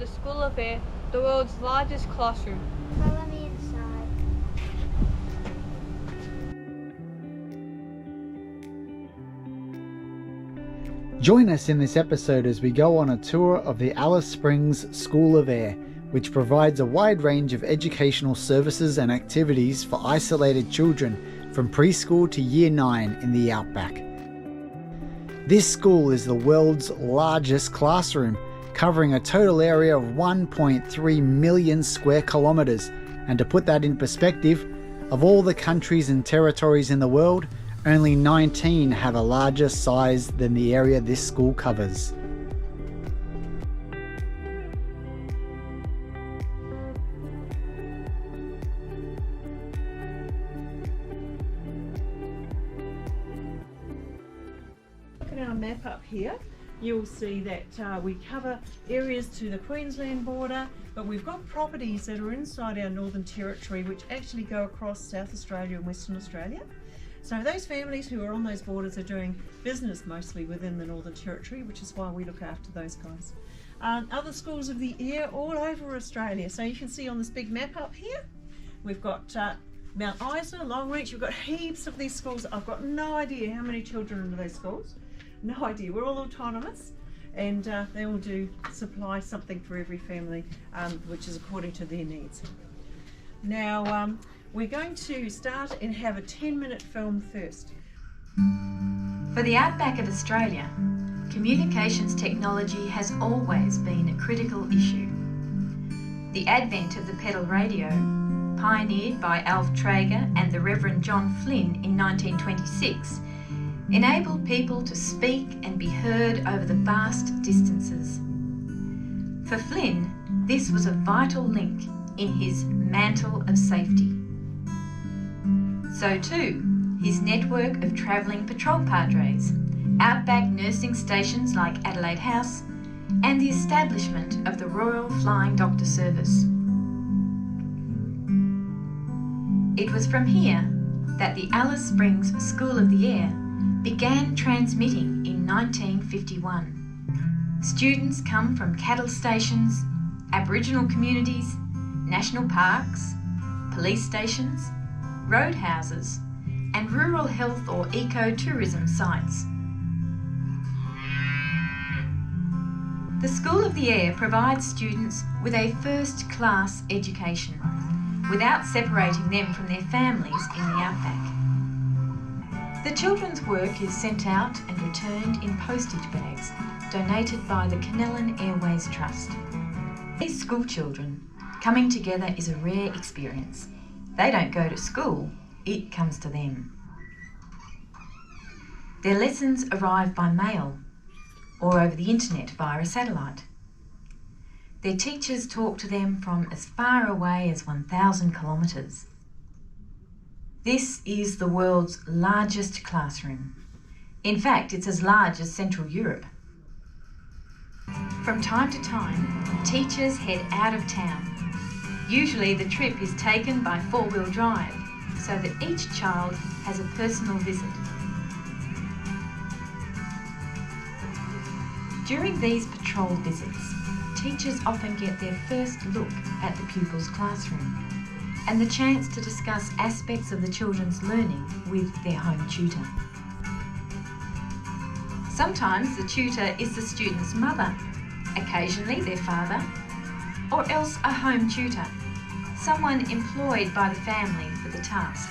of the School of Air, the world's largest classroom. Follow me inside. Join us in this episode as we go on a tour of the Alice Springs School of Air, which provides a wide range of educational services and activities for isolated children from preschool to Year 9 in the outback. This school is the world's largest classroom, covering a total area of 1.3 million square kilometres. And to put that in perspective, of all the countries and territories in the world, only 19 have a larger size than the area this school covers. Look at our map up here. You'll see that we cover areas to the Queensland border, but we've got properties that are inside our Northern Territory which actually go across South Australia and Western Australia. So those families who are on those borders are doing business mostly within the Northern Territory, which is why we look after those guys. Other schools of the air all over Australia. So you can see on this big map up here, we've got Mount Isa, Longreach, we've got heaps of these schools. I've got no idea how many children are in those schools. No idea. We're all autonomous, and they all do supply something for every family, which is according to their needs. Now, we're going to start and have a 10-minute film first. For the outback of Australia, communications technology has always been a critical issue. The advent of the pedal radio, pioneered by Alf Traeger and the Reverend John Flynn in 1926, enabled people to speak and be heard over the vast distances. For Flynn, this was a vital link in his mantle of safety. So too, his network of travelling patrol padres, outback nursing stations like Adelaide House, and the establishment of the Royal Flying Doctor Service. It was from here that the Alice Springs School of the Air began transmitting in 1951. Students come from cattle stations, Aboriginal communities, national parks, police stations, roadhouses, and rural health or ecotourism sites. The School of the Air provides students with a first-class education without separating them from their families in the outback. The children's work is sent out and returned in postage bags donated by the Canellan Airways Trust. These school children coming together is a rare experience. They don't go to school, it comes to them. Their lessons arrive by mail or over the internet via a satellite. Their teachers talk to them from as far away as 1,000 kilometres. This is the world's largest classroom. In fact, it's as large as Central Europe. From time to time, teachers head out of town. Usually the trip is taken by four-wheel drive, so that each child has a personal visit. During these patrol visits, teachers often get their first look at the pupils' classroom and the chance to discuss aspects of the children's learning with their home tutor. Sometimes the tutor is the student's mother, occasionally their father, or else a home tutor, someone employed by the family for the task.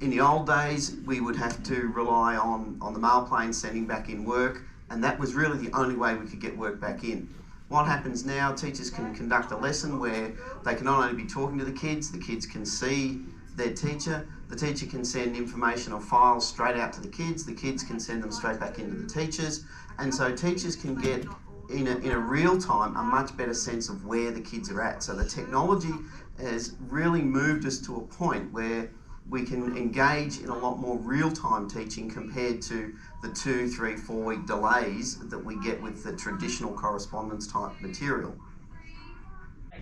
In the old days, we would have to rely on the mail plane sending back in work, and that was really the only way we could get work back in. What happens now, teachers can conduct a lesson where they can not only be talking to the kids can see their teacher, the teacher can send information or files straight out to the kids can send them straight back into the teachers, and so teachers can get in a real time a much better sense of where the kids are at. So the technology has really moved us to a point where we can engage in a lot more real-time teaching compared to the 2, 3, 4 week delays that we get with the traditional correspondence type material.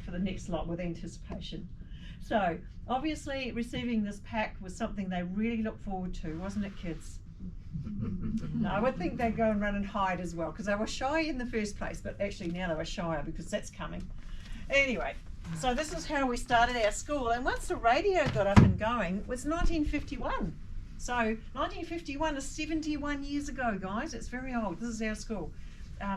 For the next lot with anticipation. So obviously receiving this pack was something they really looked forward to, wasn't it, kids? No, I would think they'd go and run and hide as well because they were shy in the first place, but actually now they were shyer because that's coming. Anyway, so this is how we started our school, and once the radio got up and going, it was 1951. So 1951 is 71 years ago, guys. It's very old. This is our school.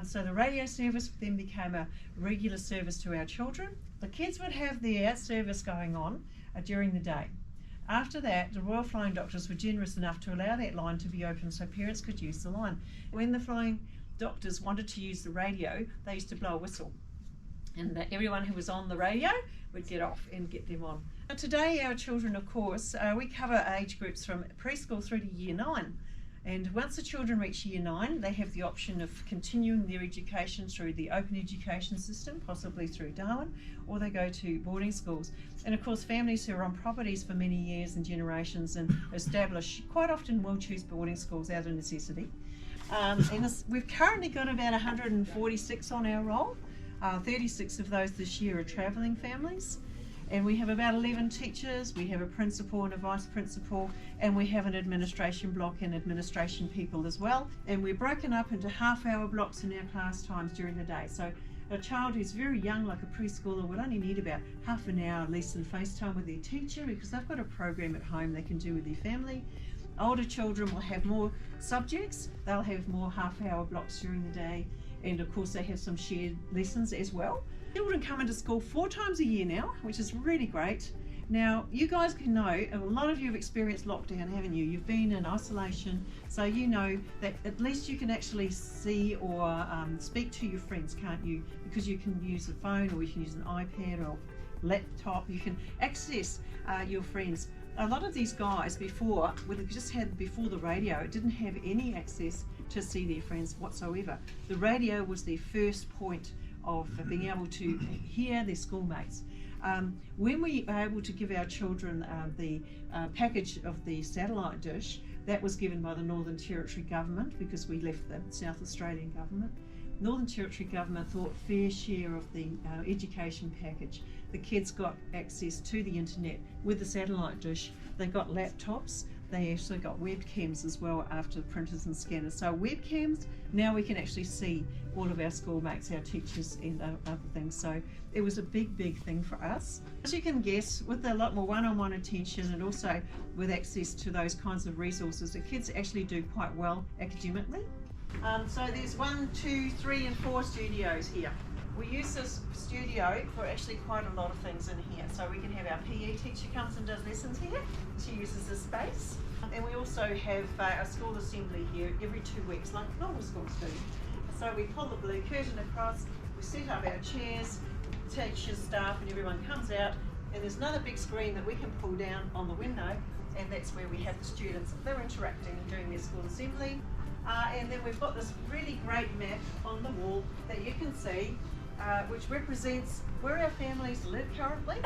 So the radio service then became a regular service to our children. The kids would have their service going on during the day. After that, the Royal Flying Doctors were generous enough to allow that line to be open so parents could use the line. When the Flying Doctors wanted to use the radio, they used to blow a whistle. And everyone who was on the radio would get off and get them on. Now, today, our children, of course, we cover age groups from preschool through to year 9. And once the children reach year 9, they have the option of continuing their education through the open education system, possibly through Darwin, or they go to boarding schools. And of course, families who are on properties for many years and generations and established quite often will choose boarding schools out of necessity. We've currently got about 146 on our roll. 36 of those this year are travelling families. And we have about 11 teachers, we have a principal and a vice principal, and we have an administration block and administration people as well. And we're broken up into half-hour blocks in our class times during the day. So a child who's very young, like a preschooler, will only need about half an hour lesson FaceTime with their teacher because they've got a program at home they can do with their family. Older children will have more subjects, they'll have more half-hour blocks during the day, and of course they have some shared lessons as well. Children come into school 4 times a year now, which is really great. Now, you guys can know, a lot of you have experienced lockdown, haven't you? You've been in isolation, so you know that at least you can actually see or speak to your friends, can't you? Because you can use a phone or you can use an iPad or laptop, you can access your friends. A lot of these guys before, when they just had before the radio, didn't have any access to see their friends whatsoever. The radio was their first point of being able to hear their schoolmates. When we were able to give our children the package of the satellite dish, that was given by the Northern Territory government because we left the South Australian government. Northern Territory government thought fair share of the education package. The kids got access to the internet with the satellite dish. They got laptops. They actually got webcams as well after the printers and scanners. So webcams, now we can actually see all of our schoolmates, our teachers and other things. So it was a big, big thing for us. As you can guess, with a lot more one-on-one attention and also with access to those kinds of resources, the kids actually do quite well academically. So there's 1, 2, 3 and 4 studios here. We use this studio for actually quite a lot of things in here. So we can have our PE teacher comes and does lessons here. She uses this space. And we also have a school assembly here every 2 weeks, like normal schools do. So we pull the blue curtain across, we set up our chairs, teachers, staff and everyone comes out, and there's another big screen that we can pull down on the window, and that's where we have the students. They're interacting and doing their school assembly. And then we've got this really great map on the wall that you can see, which represents where our families live currently.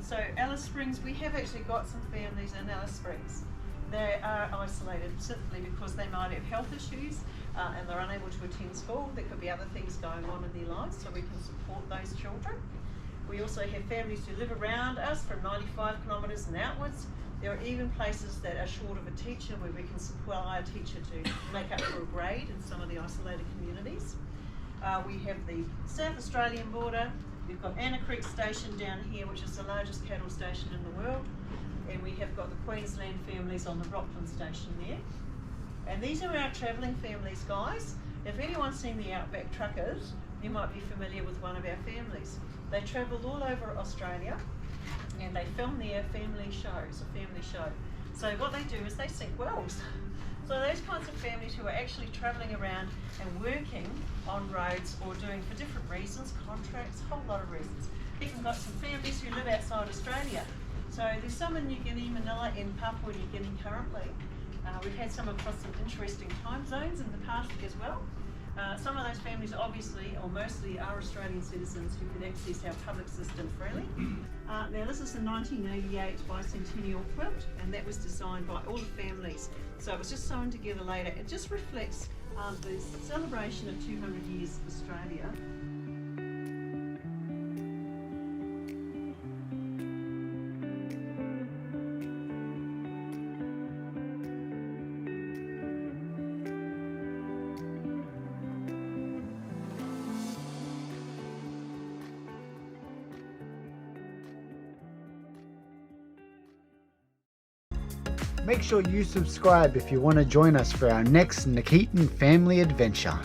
So Alice Springs, we have actually got some families in Alice Springs. They are isolated simply because they might have health issues and they're unable to attend school. There could be other things going on in their lives, so we can support those children. We also have families who live around us from 95 kilometres and outwards. There are even places that are short of a teacher where we can supply a teacher to make up for a grade in some of the isolated communities. We have the South Australian border. We've got Anna Creek Station down here, which is the largest cattle station in the world. And we have got the Queensland families on the Rockland Station there. And these are our travelling families, guys. If anyone's seen the Outback Truckers, you might be familiar with one of our families. They travelled all over Australia and they film their family shows, a family show. So what they do is they sink wells. So those kinds of families who are actually travelling around and working on roads or doing for different reasons, contracts, a whole lot of reasons. We've even got some families who live outside Australia. So there's some in New Guinea, Manila and Papua New Guinea currently. We've had some across some interesting time zones in the past as well. Some of those families obviously, or mostly, are Australian citizens who can access our public system freely. Now this is the 1988 bicentennial quilt, and that was designed by all the families. So it was just sewn together later. It just reflects the celebration of 200 years of Australia. Make sure you subscribe if you want to join us for our next Nikitan family adventure.